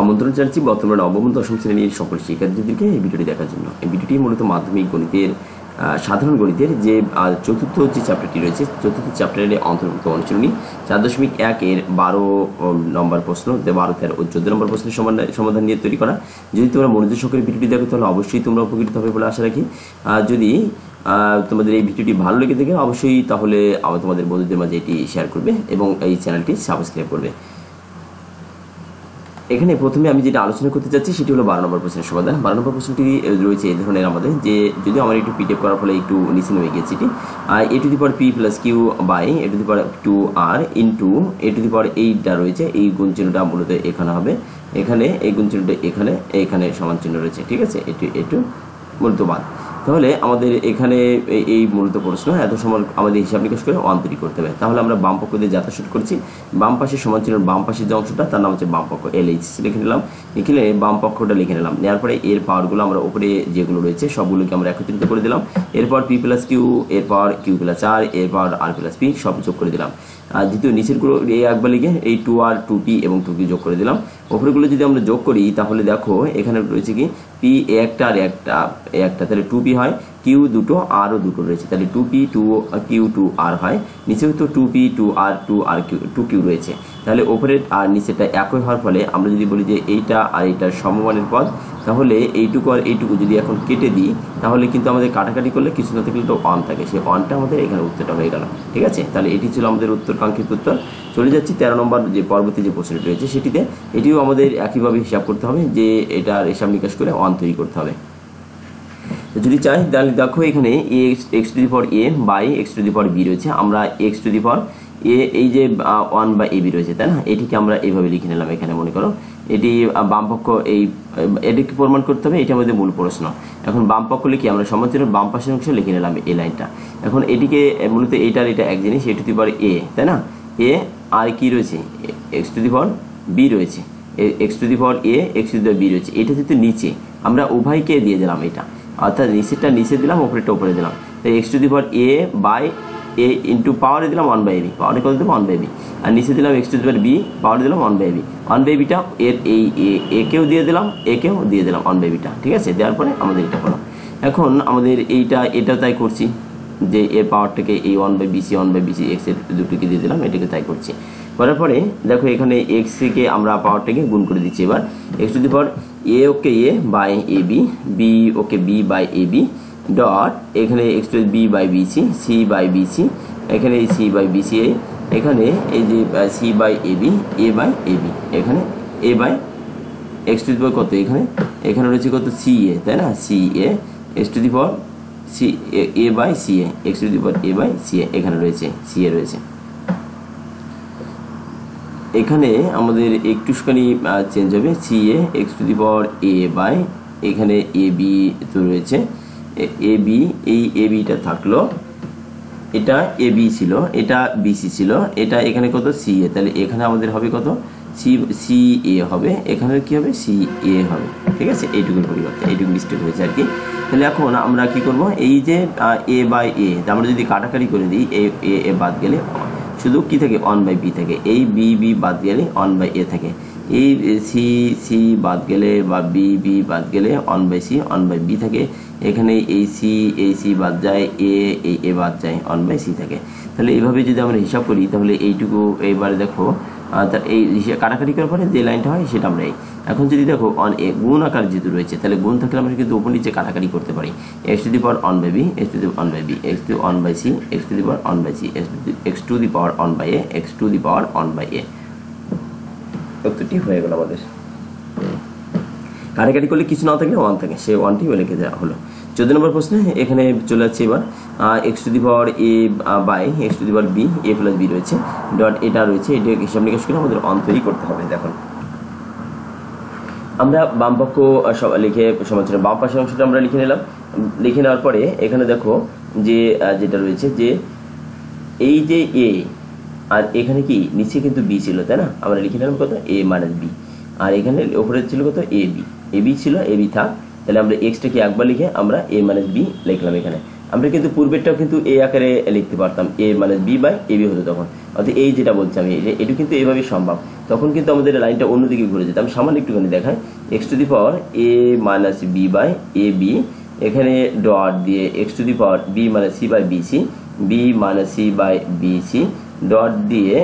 আমন্ত্রণ জানাচ্ছি বর্তমান নবম দশম শ্রেণীর সকল শিক্ষার্থীদেরকে এই ভিডিওটি দেখার জন্য। এই ভিডিওটি মূলত মাধ্যমিক গণিতের সাধারণ গণিতের যে চতুর্থ যে চ্যাপ্টারটি রয়েছে, চতুর্থ চ্যাপ্টারের অন্তর্ভুক্ত অনুশীলনী 4.1 এর 12 নম্বর প্রশ্ন, 12, 13 ও 14 নম্বর প্রশ্নের সমাধান নিয়ে তৈরি করা। যদি তোমরা মনোযোগ সহকারে ভিডিওটি দেখো তাহলে অবশ্যই তোমরা উপকৃত হবে বলে আশা রাখি। যদি তোমাদের এই ভিডিওটি ভালো লেগে থাকে অবশ্যই তাহলে তোমাদের বন্ধুদের মাঝে এটি শেয়ার করবে এবং এই চ্যানেলটি সাবস্ক্রাইব করবে। এখানে প্রথমে আমি যেটা আলোচনা করতে চাচ্ছি সেটি হলো 12 নম্বর প্রশ্নের সমাধান। 12 নম্বর প্রশ্নটি রয়েছে এই ধরনের আমাদের, যে যদি আমার একটু পিডিএফ করার ফলে একটু নিচে নেমে গিয়েছে, এটি a to the power p plus q by a to the power 2r into a to the power 8টা রয়েছে, এই গুণ চিহ্নটা মূলত এখানে হবে, এখানে এই গুণ চিহ্নটা এখানে, এখানে সমান চিহ্ন রয়েছে, ঠিক আছে, এটু মূলত বাদ। তাহলে আমাদের এখানে এই মূলত প্রশ্ন এত সময় আমাদের হিসাব নিকাশ করে 1 তৈরি করতে হবে। তাহলে আমরা বাম পক্ষ দিয়ে যাত্রা শুরু করছি। বাম পাশে সমান চিহ্ন বাম পাশের যে অংশটা তার নাম হচ্ছে বাম পক্ষ, LH লিখে নিলাম। এখানে বাম পক্ষটা লিখে নিলাম, নেওয়ার পরে এর পাওয়ারগুলো আমরা উপরে যেগুলো রয়েছে সবগুলোকে আমরা একত্রিত করে দিলাম। এরপর p প্লাস q, এরপর q প্লাস r, এরপর r প্লাস p সব যোগ করে দিলাম। আর দ্বিতীয় নিচেরগুলো একবার লিখে এই 2r 2p এবং 2q যোগ করে দিলাম। ওপরেগুলো যদি আমরা যোগ করি তাহলে দেখো এখানে রয়েছে কি p একটা আর একটা, তাহলে 2p হয়, q দুটো আরও দুটো রয়েছে, তাহলে 2p 2q 2r হয়, নিচেও তো 2p 2r 2q রয়েছে। তাহলে ওপরের আর নিচেটা একই হওয়ার ফলে আমরা যদি বলি যে এইটা আর এইটার সমমানের পদ, তাহলে এইটুকু আর এইটুকু যদি এখন কেটে দিই তাহলে কিন্তু আমাদের কাটাকাটি করলে কিছু না থাকলে তো 1 থাকে, সেই 1টা আমাদের এখানে উত্তরটা হয়ে গেল, ঠিক আছে। তাহলে এটি ছিল আমাদের উত্তর, কাঙ্ক্ষিত উত্তর। চলে যাচ্ছি 13 নম্বর যে পরবর্তী যে প্রশ্নটি রয়েছে সেটিতে। এটিও আমাদের একইভাবে হিসাব করতে হবে, যে এটার হিসাব নিকাশ করে 1 তৈরি করতে হবে। যদি চাই তাহলে দেখো এখানে x to the power a by x to the power b রয়েছে, আমরা x to the power a এই যে 1 বা ab রয়েছে তাই না, এটিকে আমরা এইভাবে লিখে নিলাম। এখানে মনে করো এটি বাম পক্ষ, এটিকে প্রমাণ করতে হবে, এটি আমাদের মূল প্রশ্ন। এখন বাম পক্ষ লিখে আমরা সমান্তরাল বাম পাশের অংশে লিখে নিলাম এই লাইনটা। এখন এটিকে মূলত এইটার এটা এক জিনিস, a to the power a তাই না, a আর কি রয়েছে x to the power b রয়েছে, x to the power a x to the power b রয়েছে। এটা যেহেতু নিচে আমরা উভয়কে দিয়ে দিলাম, এটা অর্থাৎ নিচেরটা নিচে দিলাম, উপরেরটা উপরে দিলাম, তাই x to the power a by a into পাওয়ারে দিলাম 1 বাই b, পাওয়ারে কত দিলাম 1 বাই b, আর নিচে দিলাম x to the power b, পাওয়ারে দিলাম 1 বাই b, 1 বাই bটা এর এই একেও দিয়ে দিলাম, একেও দিয়ে দিলাম 1 বাই bটা, ঠিক আছে। দেওয়ার পরে আমাদের এটা হলো। এখন আমাদের এটা তাই করছি, যে এর পাওয়ারটাকে এই 1 by bc 1 by bc x এর দুটোকে দিয়ে দিলাম, এটাকে তাই করছি। করার পরে দেখো এখানে x কে আমরা পাওয়ারটাকে গুণ করে দিচ্ছি। এবার x to the power a okay a by ab, b okay b by ab dot এখানে x to b by bc, c by bc, এখানে c বাই bc, এখানে এই যে c by ab, a by ab, এখানে a by x to the power কত, এখানে রয়েছে কত ca তাই না, ca x to the power c a by ca, x to the power a by ca, এখানে রয়েছে ca রয়েছে। এখানে আমাদের একটুখানি চেঞ্জ হবে, ca x to the power a by এখানে ab তো রয়েছে, ab এই abটা থাকলো, এটা ab ছিল, এটা bc ছিল, এটা এখানে কত ca, তাহলে এখানে আমাদের হবে কত ca হবে, এখানে কি হবে ca হবে, ঠিক আছে। এইটুকুর পরিবর্তে এইটুকু মিস্টেক হয়েছে আর কি। তাহলে এখন আমরা কি করব, এই যে a বাই a আমরা যদি কাটাকাটি করে দিই, a বাদ গেলে শুধু কি থাকে 1 বাই b থাকে, এই b বাদ গেলে 1 বাই a থাকে, এই c বাদ গেলে বা b বাদ গেলে 1 বাই c 1 বাই b থাকে, এখানে এই c বাদ যায়, a বাদ যায়, 1 বাই c থাকে। তাহলে এইভাবে যদি আমরা হিসাব করি তাহলে এইটুকু এইবারে দেখো এই কাটাকাটি করার পরে যে লাইনটা হয় সেটা আমরা এখন যদি দেখো গুণ আকার যেহেতু রয়েছে, তাহলে গুণ থাকলে আমরা কিন্তু উপর নিচে কাটাকাটি করতে পারি। x to the power 1 by b, x to the power 1 by b, x to 1 by c, x to the power 1 by c, x to the power 1 by a, x to the power 1 by a। উত্তরটি হয়ে গেল আমাদের। কাটাকাটি করলে কিছু না থাকলে 1 থাকে, সেই 1টি লিখে দেওয়া হলো। 14 নম্বর প্রশ্নে এখানে চলে যাচ্ছে এবার x to the power a by x to the power b, a plus b রয়েছে ডট এটা রয়েছে, এটা হিসাব নিকাশ করে আমাদের 1 তৈরি করতে হবে। দেখুন আমরা বাম পক্ষ লিখে সমান্তরাল বাম পাশের অংশটা আমরা লিখে নিলাম। লিখে নেওয়ার পরে এখানে দেখো যে যেটা রয়েছে, যে এই যে a আর এখানে কি নিচে কিন্তু b ছিল তাই না, আমরা লিখে নিলাম কত a মাইনাস b, আর এখানে উপরে ছিল কত ab ছিল, ab থাক, তাহলে আমরা x টাকে একবার লিখে আমরা a মাইনাস b লিখলাম এখানে। আমরা কিন্তু পূর্বেরটাও কিন্তু এ আকারে লিখতে পারতাম, A minus B by A B হতো তখন। অর্থাৎ এই যেটা বলছি আমি, এটা কিন্তু এইভাবে সম্ভব। তখন কিন্তু আমাদের লাইনটা অন্যদিকে ঘুরে যেত। আমি সামান্য একটুখানি দেখাই, x to the power A minus B by A B, এখানে ডট দিয়ে x to the power B minus C by BC, B minus C by BC, dot দিয়ে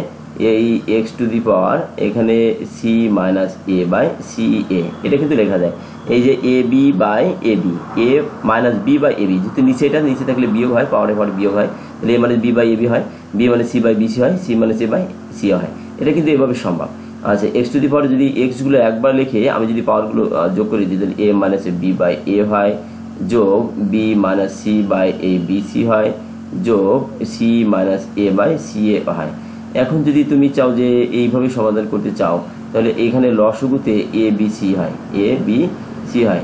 এই এক্স টু দি পাওয়ার এখানে C minus A by C A, এটা কিন্তু লেখা যায়। এই যে A B by A B, A minus B by A B, যেহেতু নিচে এটা নিচে থাকলে বিয়োগ হয়, পাওয়ারে পাওয়ারে বিয়োগ হয়, তাহলে A minus B by A B হয়, B minus C by BC হয়, C minus A by C হয়। এটা কিন্তু এভাবে সম্ভব। আচ্ছা, এক্স টু দি পাওয়ার যদি এক্সগুলো একবার লিখে আমি যদি পাওয়ারগুলো যোগ করে দিই, তাহলে A minus B by A হয়, যোগ B minus C by A B C হয়, যোগ C minus A by C A হয়। এখন যদি তুমি চাও যে এইভাবে সমাধান করতে চাও, তাহলে এখানে লসগুতে এ বি সি হয়, এ বি সি হয়,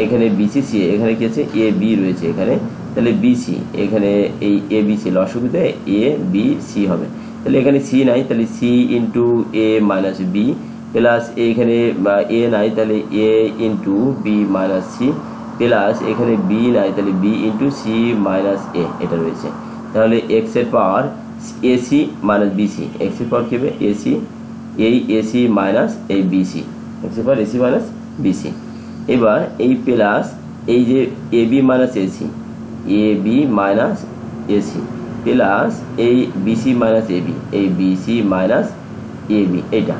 এখানে বিসি সি, এখানে কি আছে এ বি রয়েছে এখানে, তাহলে বিসি, এখানে এই এ বি সি লসগুতে এ বি সি হবে। তাহলে এখানে সি নাই, তাহলে C into A minus B, plus এখানে এ নাই, তাহলে A into B minus C, plus এখানে বি নাই, তাহলে B into C minus A, এটা রয়েছে। তাহলে এক্স এর power AC minus BC, x এর পাওয়ার কি হবে এসি, এই এসি মাইনাস এই বিসি, এক্স এর পাওয়ার এসি মাইনাস বিসি। এবার এই প্লাস এই যে A B minus AC, A B minus AC, plus এই বিসি মাইনাস এ বি, এই বিসি মাইনাস এ বি, এইটা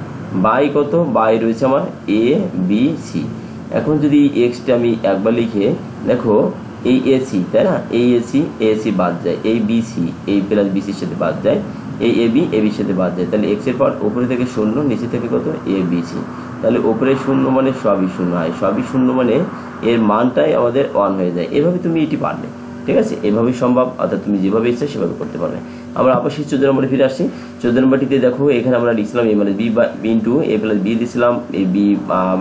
বাই কত, বাই রয়েছে আমার এ বি সি। এখন যদি এক্সটা আমি একবার লিখে দেখো, এই এসি তাই না, এই এসি বাদ যায়, এই বিসি এই প্লাস বিসির সাথে বাদ যায়, এই এ বির সাথে বাদ যায়, তাহলে এক্স এর পর উপরে থেকে শূন্য, নিচে থেকে কত এ বি সি, তাহলে উপরে শূন্য মানে সবই শূন্য হয়, সবই শূন্য মানে এর মানটাই আমাদের 1 হয়ে যায়। এভাবে তুমি এটি পারবে, ঠিক আছে, এভাবেই সম্ভব। অর্থাৎ তুমি যেভাবে ইচ্ছা সেভাবে করতে পারবে। আমরা আবার সেই 14 নম্বরে ফিরে আসছি। 14 নম্বরটিতে দেখো, এখানে আমরা লিখছিলাম A minus B by B into A plus B দিয়েছিলাম, A B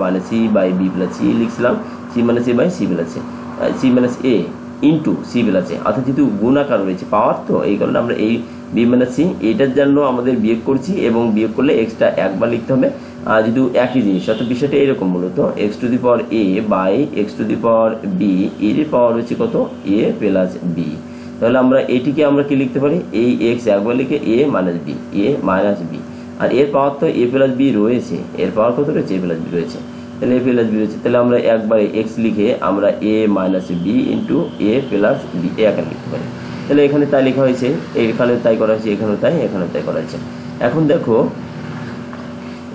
minus C by B plus C লিখছিলাম, C minus A by C plus A, C minus A into C plus A, অর্থাৎ যেহেতু গুণাকার রয়েছে পাওয়ার, তো এই কারণে আমরা এই বি মাইনাস সি এটার জন্য আমাদের বিয়োগ করছি, এবং বিয়োগ করলে এক্সটা একবার লিখতে হবে, যেহেতু একই জিনিস। অর্থাৎ বিষয়টা এরকম মূলত x to the power a by x to the power b, এর পাওয়ার হচ্ছে কত এ প্লাস বি। তাহলে আমরা এটিকে আমরা কি লিখতে পারি, এই এক্স একবার লিখে এ minus b, A minus B, আর এর পাওয়ার তো এ প্লাস বি রয়েছে, এর পাওয়ার কত রয়েছে এ প্লাস বি রয়েছে, তাহলে এ প্লাস বি রয়েছে, তাহলে আমরা একবারে এক্স লিখে আমরা এ minus B into A plus B A আকারে লিখতে পারি। তাহলে এখানে তাই লেখা হয়েছে, এখানে তাই করা হয়েছে, এখানেও তাই, এখানেও তাই করা হয়েছে। এখন দেখো,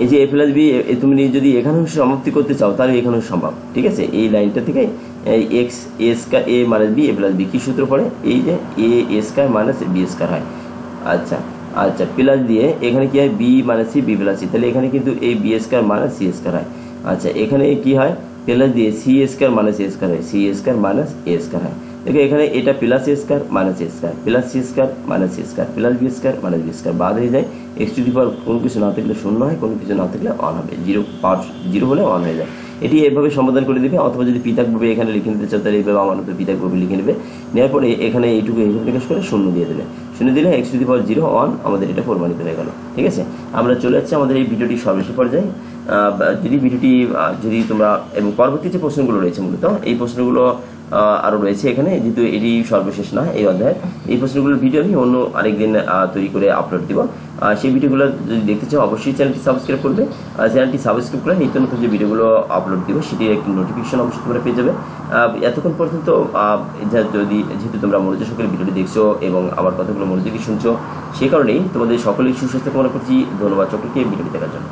এই যে এ প্লাস বি তুমি যদি এখানেও সমাপ্তি করতে চাও, তাহলে এখানেও সম্ভব, ঠিক আছে। এই লাইনটা থেকে x a square a minus b a plus b কি সূত্র পড়ে, এই যে a square minus B square হয়। আচ্ছা আচ্ছা, প্লাস দিয়ে এখানে কি হয় B minus c b plus c, তাহলে এখানে কিন্তু এই b square minus C square হয়। আচ্ছা, এখানে কি হয় প্লাস দিয়ে সি স্কয়ার মাইনাস এ স্কয়ার হয়, সি স্কয়ার মাইনাস এ স্কয়ার হয়। দেখো এখানে এটা প্লাস এ স্কয়ার মাইনাস এ square, plus C square minus C square, plus B square minus B square বাদ হয়ে যায়। এক্স টু দি পাওয়ার কোনো কিছু না থাকলে শূন্য হয়, কোনো কিছু না থাকলে 1 হবে, জিরো হলে 1 হয়ে যায়। এটি এভাবে সমাধান করে দেবে, অথবা যদি পৃথকভাবে এখানে লিখে নিতে চাও, তাহলে এইভাবে আমার মতো পৃথকভাবে লিখে নেবে। নেওয়ার পরে এখানে এইটুকু হিসাব নিকাশ করে শূন্য দিয়ে দেবে, শূন্য দিলে এক্স টু দি পাওয়ার 0 1 আমাদের এটা প্রমাণিত হয়ে গেল, ঠিক আছে। আমরা চলে যাচ্ছি আমাদের এই ভিডিওটি সর্বশেষ পর্যায়ে। যদি ভিডিওটি যদি তোমরা, এবং পরবর্তী যে প্রশ্নগুলো রয়েছে মূলত এই প্রশ্নগুলো আরও রয়েছে এখানে, যেহেতু এটি সর্বশেষ না এই অধ্যায়, এই প্রশ্নগুলোর ভিডিও আমি অন্য আরেকদিন তৈরি করে আপলোড দিব। সেই ভিডিওগুলো যদি দেখতে চাও অবশ্যই চ্যানেলটি সাবস্ক্রাইব করবে, চ্যানেলটি সাবস্ক্রাইব করে নিত্য নতুন যে ভিডিওগুলো আপলোড দিব সেটির একটি নোটিফিকেশন অবশ্যই তোমরা পেয়ে যাবে। এতক্ষণ পর্যন্ত যদি যেহেতু তোমরা মনোযোগ সহকারে ভিডিওটি দেখছো এবং আমার কথাগুলো মনোযোগী শুনছো, সেই কারণেই তোমাদের সকলেই সুস্বাস্থ্য কামনা করছি। ধন্যবাদ সকলকে ভিডিওটি দেখার জন্য।